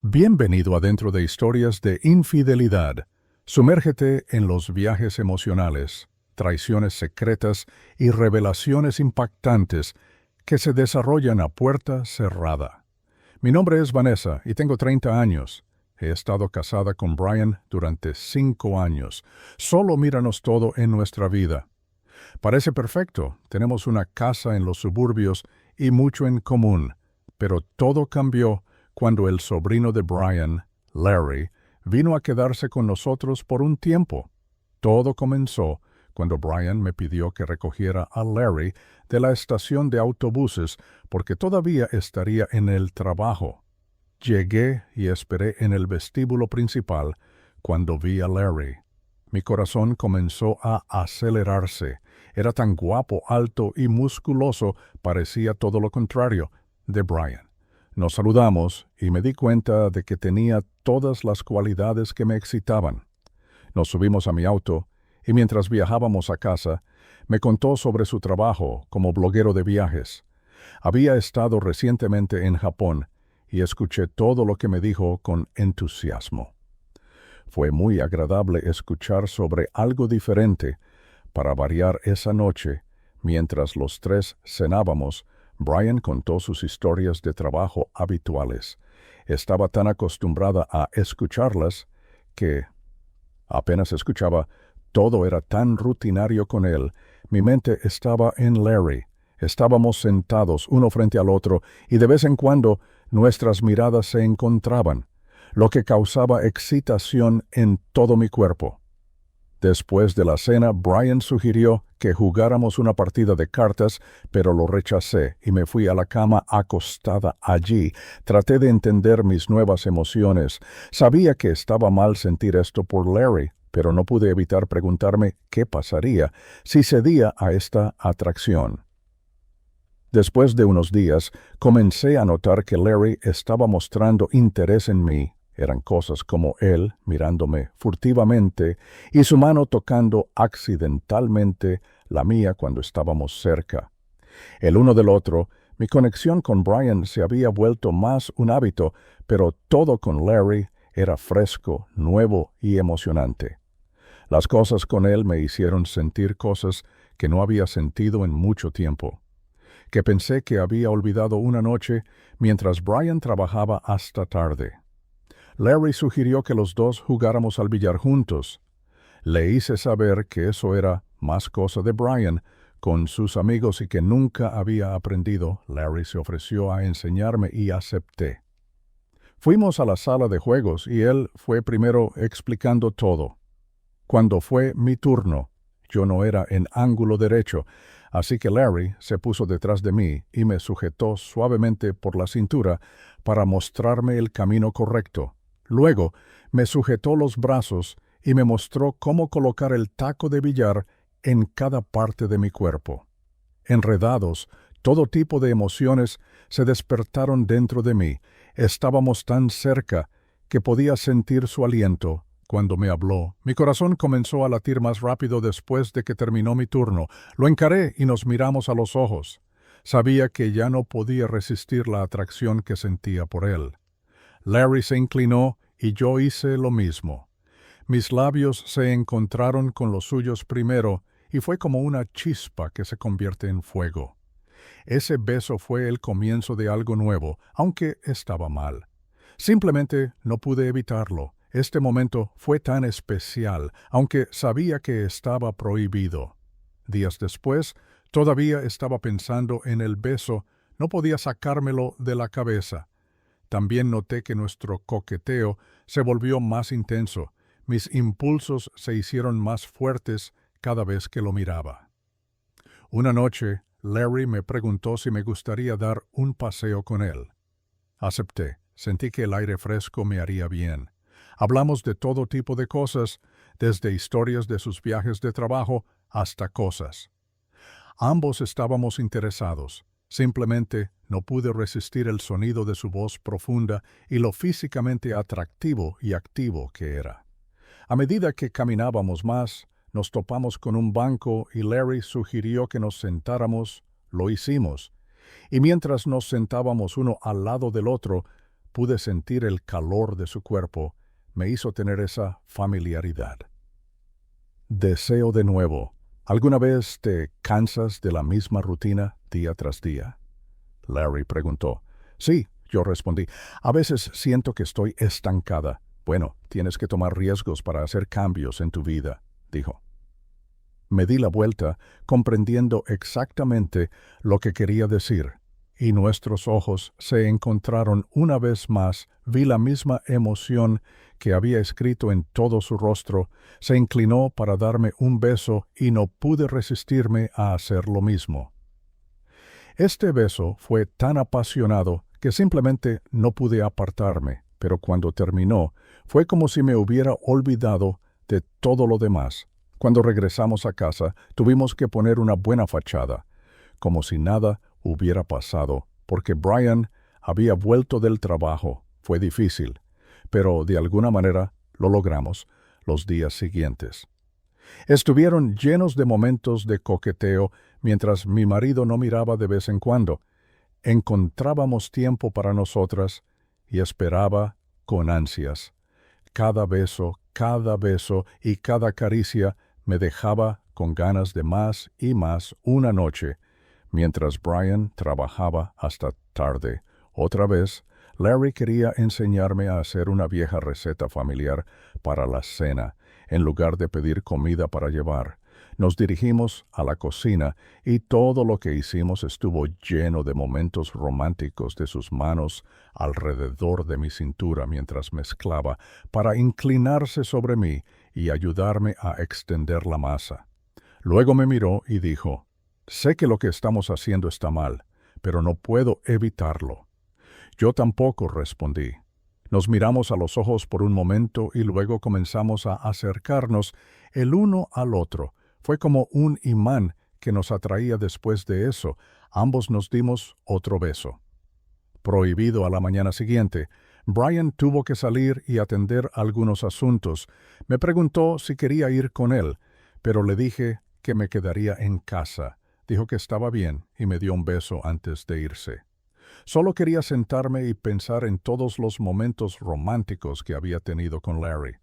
Bienvenido adentro de historias de infidelidad. Sumérgete en los viajes emocionales, traiciones secretas y revelaciones impactantes que se desarrollan a puerta cerrada. Mi nombre es Vanessa y tengo 30 años. He estado casada con Brian durante 5 años. Solo míranos todo en nuestra vida. Parece perfecto, tenemos una casa en los suburbios y mucho en común, pero todo cambió cuando el sobrino de Brian, Larry, vino a quedarse con nosotros por un tiempo. Todo comenzó cuando Brian me pidió que recogiera a Larry de la estación de autobuses porque todavía estaría en el trabajo. Llegué y esperé en el vestíbulo principal cuando vi a Larry. Mi corazón comenzó a acelerarse. Era tan guapo, alto y musculoso, parecía todo lo contrario de Brian. Nos saludamos y me di cuenta de que tenía todas las cualidades que me excitaban. Nos subimos a mi auto y mientras viajábamos a casa, me contó sobre su trabajo como bloguero de viajes. Había estado recientemente en Japón y escuché todo lo que me dijo con entusiasmo. Fue muy agradable escuchar sobre algo diferente. Para variar esa noche, mientras los tres cenábamos, Brian contó sus historias de trabajo habituales. Estaba tan acostumbrada a escucharlas que apenas escuchaba, todo era tan rutinario con él. Mi mente estaba en Larry. Estábamos sentados uno frente al otro y de vez en cuando nuestras miradas se encontraban, lo que causaba excitación en todo mi cuerpo. Después de la cena, Brian sugirió que jugáramos una partida de cartas, pero lo rechacé y me fui a la cama acostada allí. Traté de entender mis nuevas emociones. Sabía que estaba mal sentir esto por Larry, pero no pude evitar preguntarme qué pasaría si cedía a esta atracción. Después de unos días, comencé a notar que Larry estaba mostrando interés en mí. Eran cosas como él mirándome furtivamente y su mano tocando accidentalmente la mía cuando estábamos cerca. El uno del otro, mi conexión con Brian se había vuelto más un hábito, pero todo con Larry era fresco, nuevo y emocionante. Las cosas con él me hicieron sentir cosas que no había sentido en mucho tiempo, que pensé que había olvidado una noche mientras Brian trabajaba hasta tarde. Larry sugirió que los dos jugáramos al billar juntos. Le hice saber que eso era más cosa de Brian con sus amigos y que nunca había aprendido. Larry se ofreció a enseñarme y acepté. Fuimos a la sala de juegos y él fue primero explicando todo. Cuando fue mi turno, yo no era en ángulo derecho, así que Larry se puso detrás de mí y me sujetó suavemente por la cintura para mostrarme el camino correcto. Luego me sujetó los brazos y me mostró cómo colocar el taco de billar en cada parte de mi cuerpo. Enredados, todo tipo de emociones se despertaron dentro de mí. Estábamos tan cerca que podía sentir su aliento. Cuando me habló, mi corazón comenzó a latir más rápido después de que terminó mi turno. Lo encaré y nos miramos a los ojos. Sabía que ya no podía resistir la atracción que sentía por él. Larry se inclinó y yo hice lo mismo. Mis labios se encontraron con los suyos primero y fue como una chispa que se convierte en fuego. Ese beso fue el comienzo de algo nuevo, aunque estaba mal. Simplemente no pude evitarlo. Este momento fue tan especial, aunque sabía que estaba prohibido. Días después, todavía estaba pensando en el beso, no podía sacármelo de la cabeza. También noté que nuestro coqueteo se volvió más intenso. Mis impulsos se hicieron más fuertes cada vez que lo miraba. Una noche, Larry me preguntó si me gustaría dar un paseo con él. Acepté. Sentí que el aire fresco me haría bien. Hablamos de todo tipo de cosas, desde historias de sus viajes de trabajo hasta cosas. Ambos estábamos interesados. Simplemente no pude resistir el sonido de su voz profunda y lo físicamente atractivo y activo que era. A medida que caminábamos más, nos topamos con un banco y Larry sugirió que nos sentáramos. Lo hicimos. Y mientras nos sentábamos uno al lado del otro, pude sentir el calor de su cuerpo, me hizo tener esa familiaridad. Deseo de nuevo. ¿Alguna vez te cansas de la misma rutina día tras día? Larry preguntó. Sí, yo respondí. A veces siento que estoy estancada. Bueno, tienes que tomar riesgos para hacer cambios en tu vida, dijo. Me di la vuelta, comprendiendo exactamente lo que quería decir, y nuestros ojos se encontraron una vez más. Vi la misma emoción que había escrito en todo su rostro. Se inclinó para darme un beso y no pude resistirme a hacer lo mismo. Este beso fue tan apasionado que simplemente no pude apartarme, pero cuando terminó, fue como si me hubiera olvidado de todo lo demás. Cuando regresamos a casa, tuvimos que poner una buena fachada, como si nada hubiera pasado, porque Brian había vuelto del trabajo. Fue difícil, pero de alguna manera lo logramos los días siguientes. Estuvieron llenos de momentos de coqueteo mientras mi marido no miraba de vez en cuando. Encontrábamos tiempo para nosotras y esperaba con ansias. Cada beso y cada caricia me dejaba con ganas de más y más una noche, mientras Brian trabajaba hasta tarde. Otra vez, Larry quería enseñarme a hacer una vieja receta familiar para la cena, en lugar de pedir comida para llevar. Nos dirigimos a la cocina y todo lo que hicimos estuvo lleno de momentos románticos de sus manos alrededor de mi cintura mientras mezclaba para inclinarse sobre mí y ayudarme a extender la masa. Luego me miró y dijo, «Sé que lo que estamos haciendo está mal, pero no puedo evitarlo». Yo tampoco, respondí. Nos miramos a los ojos por un momento y luego comenzamos a acercarnos el uno al otro. Fue como un imán que nos atraía. Después de eso, ambos nos dimos otro beso. Prohibido a la mañana siguiente, Brian tuvo que salir y atender algunos asuntos. Me preguntó si quería ir con él, pero le dije que me quedaría en casa. Dijo que estaba bien y me dio un beso antes de irse. Solo quería sentarme y pensar en todos los momentos románticos que había tenido con Larry.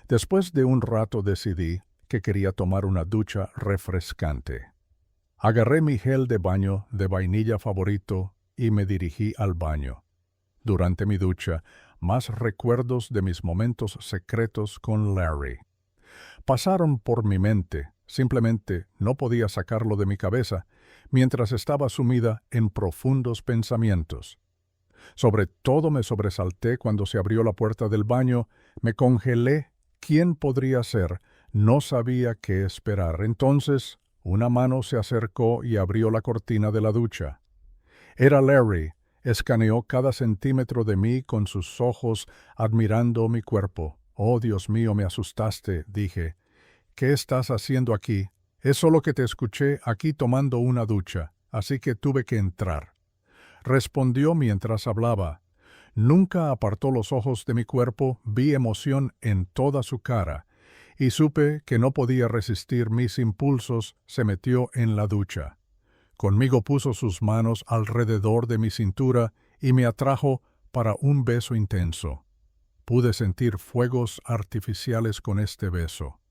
Después de un rato decidí que quería tomar una ducha refrescante. Agarré mi gel de baño de vainilla favorito y me dirigí al baño. Durante mi ducha, más recuerdos de mis momentos secretos con Larry pasaron por mi mente. Simplemente no podía sacarlo de mi cabeza mientras estaba sumida en profundos pensamientos. Sobre todo me sobresalté cuando se abrió la puerta del baño. Me congelé. ¿Quién podría ser? No sabía qué esperar. Entonces, una mano se acercó y abrió la cortina de la ducha. Era Larry. Escaneó cada centímetro de mí con sus ojos, admirando mi cuerpo. «Oh, Dios mío, me asustaste», dije. «¿Qué estás haciendo aquí?» «Es solo que te escuché aquí tomando una ducha, así que tuve que entrar», respondió mientras hablaba. Nunca apartó los ojos de mi cuerpo. Vi emoción en toda su cara, y supe que no podía resistir mis impulsos. Se metió en la ducha. Conmigo puso sus manos alrededor de mi cintura y me atrajo para un beso intenso. Pude sentir fuegos artificiales con este beso.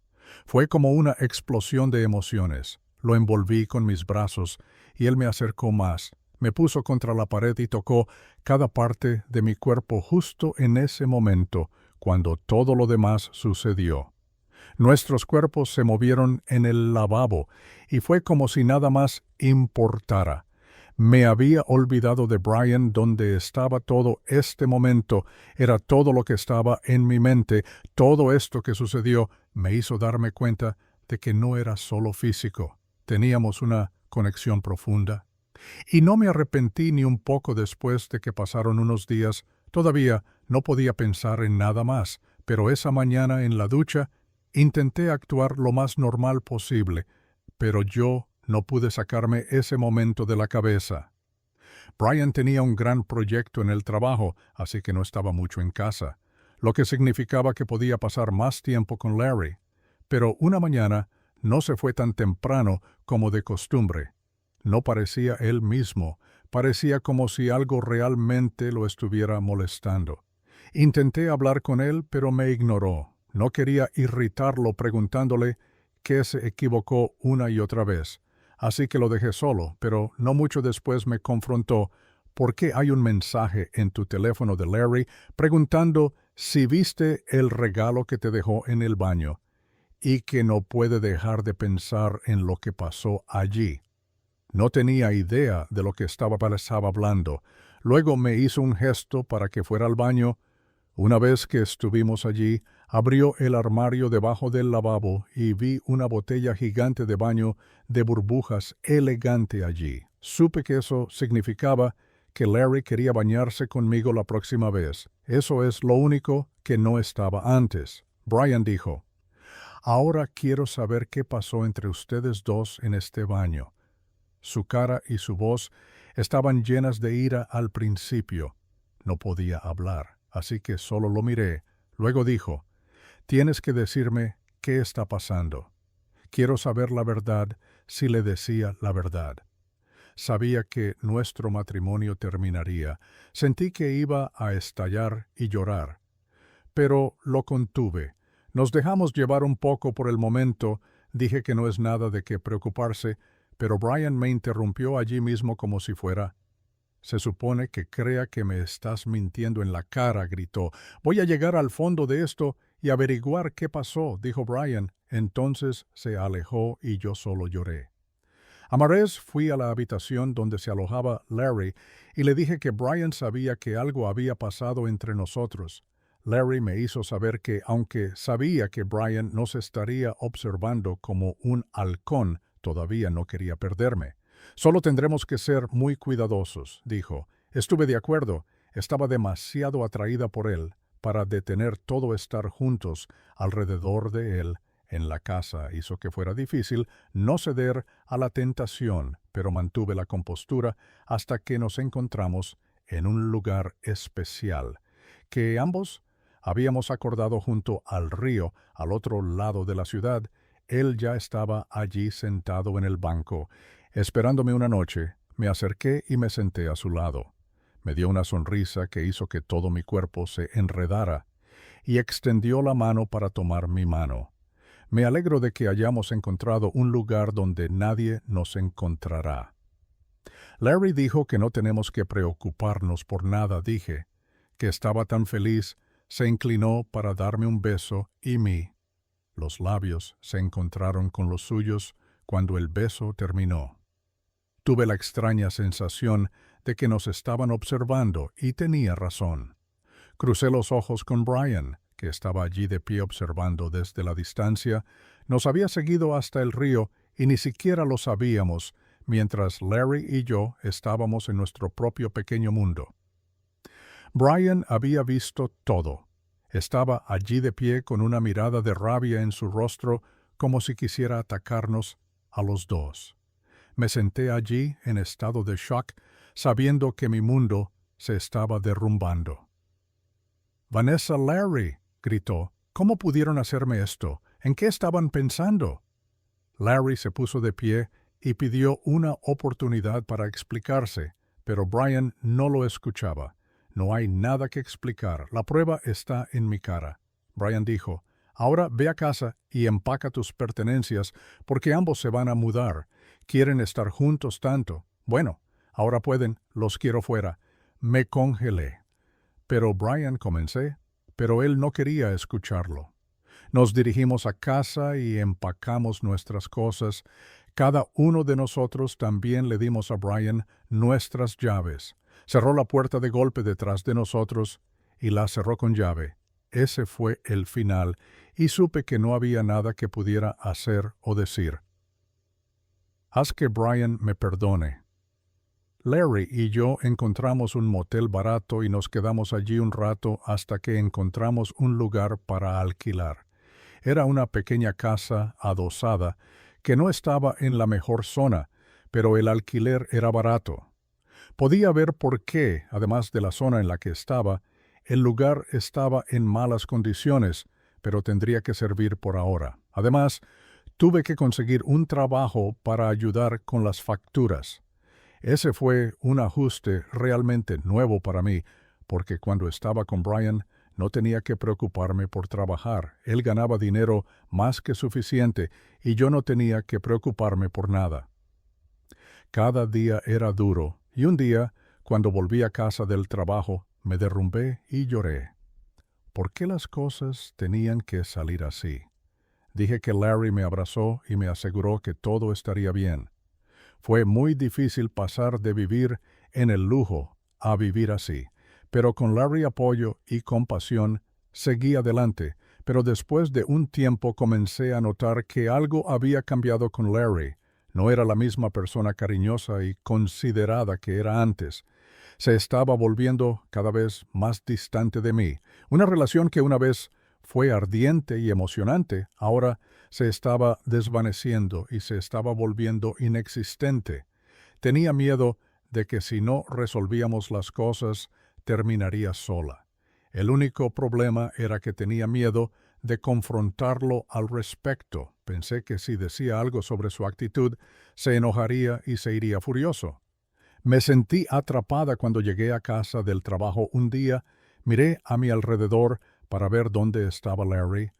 Fue como una explosión de emociones. Lo envolví con mis brazos y él me acercó más. Me puso contra la pared y tocó cada parte de mi cuerpo justo en ese momento, cuando todo lo demás sucedió. Nuestros cuerpos se movieron en el lavabo y fue como si nada más importara. Me había olvidado de Brian. Donde estaba todo este momento era todo lo que estaba en mi mente. Todo esto que sucedió me hizo darme cuenta de que no era solo físico. Teníamos una conexión profunda. Y no me arrepentí ni un poco. Después de que pasaron unos días. Todavía no podía pensar en nada más, pero esa mañana en la ducha intenté actuar lo más normal posible, pero yo no pude sacarme ese momento de la cabeza. Brian tenía un gran proyecto en el trabajo, así que no estaba mucho en casa, lo que significaba que podía pasar más tiempo con Larry. Pero una mañana no se fue tan temprano como de costumbre. No parecía él mismo. Parecía como si algo realmente lo estuviera molestando. Intenté hablar con él, pero me ignoró. No quería irritarlo preguntándole qué se equivocó una y otra vez. Así que lo dejé solo, pero no mucho después me confrontó. ¿Por qué hay un mensaje en tu teléfono de Larry preguntando si viste el regalo que te dejó en el baño y que no puede dejar de pensar en lo que pasó allí? No tenía idea de lo que estaba hablando. Luego me hizo un gesto para que fuera al baño. Una vez que estuvimos allí, abrió el armario debajo del lavabo y vi una botella gigante de baño de burbujas elegante allí. Supe que eso significaba que Larry quería bañarse conmigo la próxima vez. Eso es lo único que no estaba antes. Brian dijo, «Ahora quiero saber qué pasó entre ustedes dos en este baño». Su cara y su voz estaban llenas de ira al principio. No podía hablar, así que solo lo miré. Luego dijo, «Tienes que decirme qué está pasando. Quiero saber la verdad si le decía la verdad». Sabía que nuestro matrimonio terminaría. Sentí que iba a estallar y llorar. Pero lo contuve. Nos dejamos llevar un poco por el momento. Dije que no es nada de qué preocuparse, pero Brian me interrumpió allí mismo como si fuera. «Se supone que crea que me estás mintiendo en la cara», gritó. «Voy a llegar al fondo de esto y averiguar qué pasó», dijo Brian. Entonces se alejó y yo solo lloré. Amarés fui a la habitación donde se alojaba Larry y le dije que Brian sabía que algo había pasado entre nosotros. Larry me hizo saber que, aunque sabía que Brian nos estaría observando como un halcón, todavía no quería perderme. «Solo tendremos que ser muy cuidadosos», dijo. Estuve de acuerdo. Estaba demasiado atraída por él para detener todo estar juntos alrededor de él en la casa. Hizo que fuera difícil no ceder a la tentación, pero mantuve la compostura hasta que nos encontramos en un lugar especial, que ambos habíamos acordado junto al río, al otro lado de la ciudad. Él ya estaba allí sentado en el banco, esperándome una noche. Me acerqué y me senté a su lado. Me dio una sonrisa que hizo que todo mi cuerpo se enredara, y extendió la mano para tomar mi mano. «Me alegro de que hayamos encontrado un lugar donde nadie nos encontrará». Larry dijo que no tenemos que preocuparnos por nada. Dije que estaba tan feliz. Se inclinó para darme un beso y los labios se encontraron con los suyos cuando el beso terminó. Tuve la extraña sensación de que nos estaban observando y tenía razón. Crucé los ojos con Brian, que estaba allí de pie observando desde la distancia. Nos había seguido hasta el río y ni siquiera lo sabíamos, mientras Larry y yo estábamos en nuestro propio pequeño mundo. Brian había visto todo. Estaba allí de pie con una mirada de rabia en su rostro, como si quisiera atacarnos a los dos. Me senté allí en estado de shock, sabiendo que mi mundo se estaba derrumbando. «Vanessa, Larry», gritó, «¿cómo pudieron hacerme esto? ¿En qué estaban pensando?» Larry se puso de pie y pidió una oportunidad para explicarse, pero Brian no lo escuchaba. «No hay nada que explicar. La prueba está en mi cara». Brian dijo, «Ahora ve a casa y empaca tus pertenencias porque ambos se van a mudar. Quieren estar juntos tanto. Bueno, ahora pueden. Los quiero fuera». Me congelé. «Pero Brian», comencé, pero él no quería escucharlo. Nos dirigimos a casa y empacamos nuestras cosas. Cada uno de nosotros también le dimos a Brian nuestras llaves. Cerró la puerta de golpe detrás de nosotros y la cerró con llave. Ese fue el final, y supe que no había nada que pudiera hacer o decir. «Haz que Brian me perdone». Larry y yo encontramos un motel barato y nos quedamos allí un rato hasta que encontramos un lugar para alquilar. Era una pequeña casa adosada que no estaba en la mejor zona, pero el alquiler era barato. Podía ver por qué, además de la zona en la que estaba, el lugar estaba en malas condiciones, pero tendría que servir por ahora. Además, tuve que conseguir un trabajo para ayudar con las facturas. Ese fue un ajuste realmente nuevo para mí, porque cuando estaba con Brian no tenía que preocuparme por trabajar. Él ganaba dinero más que suficiente y yo no tenía que preocuparme por nada. Cada día era duro y un día, cuando volví a casa del trabajo, me derrumbé y lloré. ¿Por qué las cosas tenían que salir así? Dije que Larry me abrazó y me aseguró que todo estaría bien. Fue muy difícil pasar de vivir en el lujo a vivir así, pero con Larry apoyo y compasión seguí adelante, pero después de un tiempo comencé a notar que algo había cambiado con Larry. No era la misma persona cariñosa y considerada que era antes. Se estaba volviendo cada vez más distante de mí. Una relación que una vez fue ardiente y emocionante, ahora se estaba desvaneciendo y se estaba volviendo inexistente. Tenía miedo de que si no resolvíamos las cosas, terminaría sola. El único problema era que tenía miedo de confrontarlo al respecto. Pensé que si decía algo sobre su actitud, se enojaría y se iría furioso. Me sentí atrapada cuando llegué a casa del trabajo un día. Miré a mi alrededor para ver dónde estaba Larry.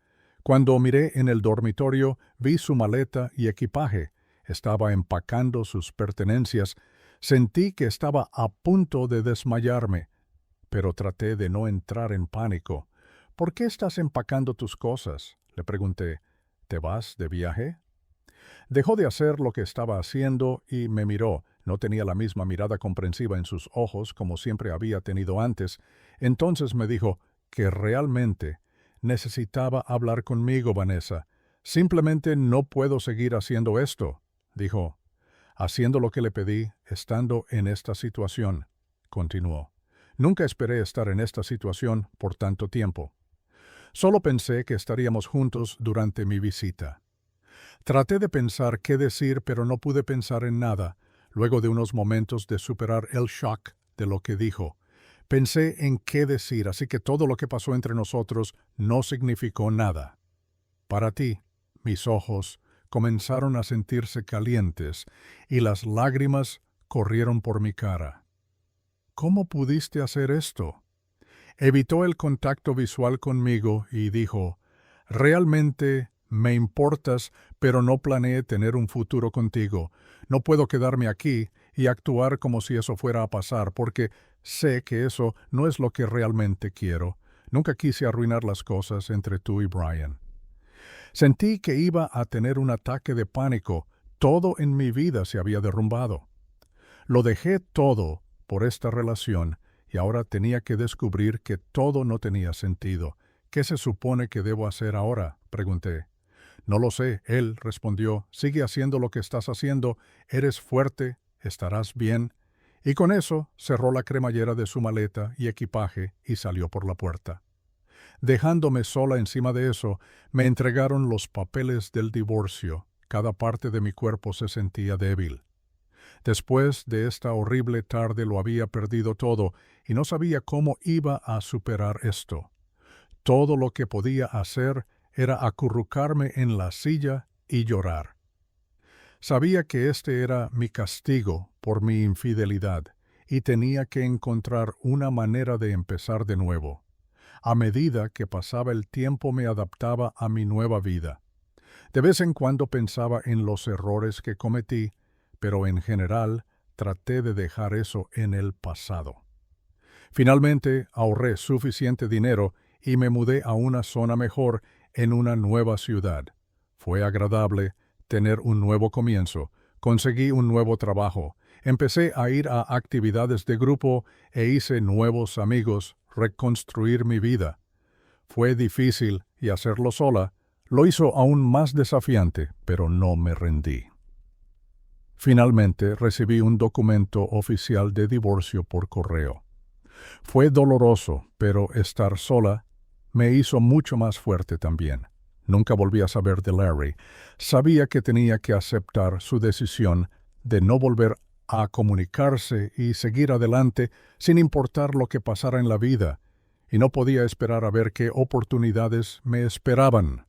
Cuando miré en el dormitorio, vi su maleta y equipaje. Estaba empacando sus pertenencias. Sentí que estaba a punto de desmayarme, pero traté de no entrar en pánico. ¿Por qué estás empacando tus cosas?, le pregunté. ¿Te vas de viaje? Dejó de hacer lo que estaba haciendo y me miró. No tenía la misma mirada comprensiva en sus ojos como siempre había tenido antes. Entonces me dijo que realmente necesitaba hablar conmigo, Vanessa. Simplemente no puedo seguir haciendo esto, dijo. Haciendo lo que le pedí, estando en esta situación, continuó. Nunca esperé estar en esta situación por tanto tiempo. Solo pensé que estaríamos juntos durante mi visita. Traté de pensar qué decir, pero no pude pensar en nada. Luego de unos momentos de superar el shock de lo que dijo, pensé en qué decir, así que todo lo que pasó entre nosotros no significó nada. Para ti, mis ojos comenzaron a sentirse calientes y las lágrimas corrieron por mi cara. ¿Cómo pudiste hacer esto? Evitó el contacto visual conmigo y dijo, realmente me importas, pero no planeé tener un futuro contigo. No puedo quedarme aquí y actuar como si eso fuera a pasar, porque sé que eso no es lo que realmente quiero. Nunca quise arruinar las cosas entre tú y Brian. Sentí que iba a tener un ataque de pánico. Todo en mi vida se había derrumbado. Lo dejé todo por esta relación y ahora tenía que descubrir que todo no tenía sentido. ¿Qué se supone que debo hacer ahora?, pregunté. No lo sé, él respondió. Sigue haciendo lo que estás haciendo, eres fuerte, estarás bien. Y con eso cerró la cremallera de su maleta y equipaje y salió por la puerta. Dejándome sola encima de eso, me entregaron los papeles del divorcio. Cada parte de mi cuerpo se sentía débil. Después de esta horrible tarde lo había perdido todo y no sabía cómo iba a superar esto. Todo lo que podía hacer era acurrucarme en la silla y llorar. Sabía que este era mi castigo por mi infidelidad y tenía que encontrar una manera de empezar de nuevo. A medida que pasaba el tiempo me adaptaba a mi nueva vida. De vez en cuando pensaba en los errores que cometí, pero en general traté de dejar eso en el pasado. Finalmente ahorré suficiente dinero y me mudé a una zona mejor en una nueva ciudad. Fue agradable tener un nuevo comienzo. Conseguí un nuevo trabajo. Empecé a ir a actividades de grupo e hice nuevos amigos, reconstruir mi vida. Fue difícil y hacerlo sola lo hizo aún más desafiante, pero no me rendí. Finalmente recibí un documento oficial de divorcio por correo. Fue doloroso, pero estar sola me hizo mucho más fuerte también. Nunca volví a saber de Larry. Sabía que tenía que aceptar su decisión de no volver a comunicarse y seguir adelante sin importar lo que pasara en la vida, y no podía esperar a ver qué oportunidades me esperaban.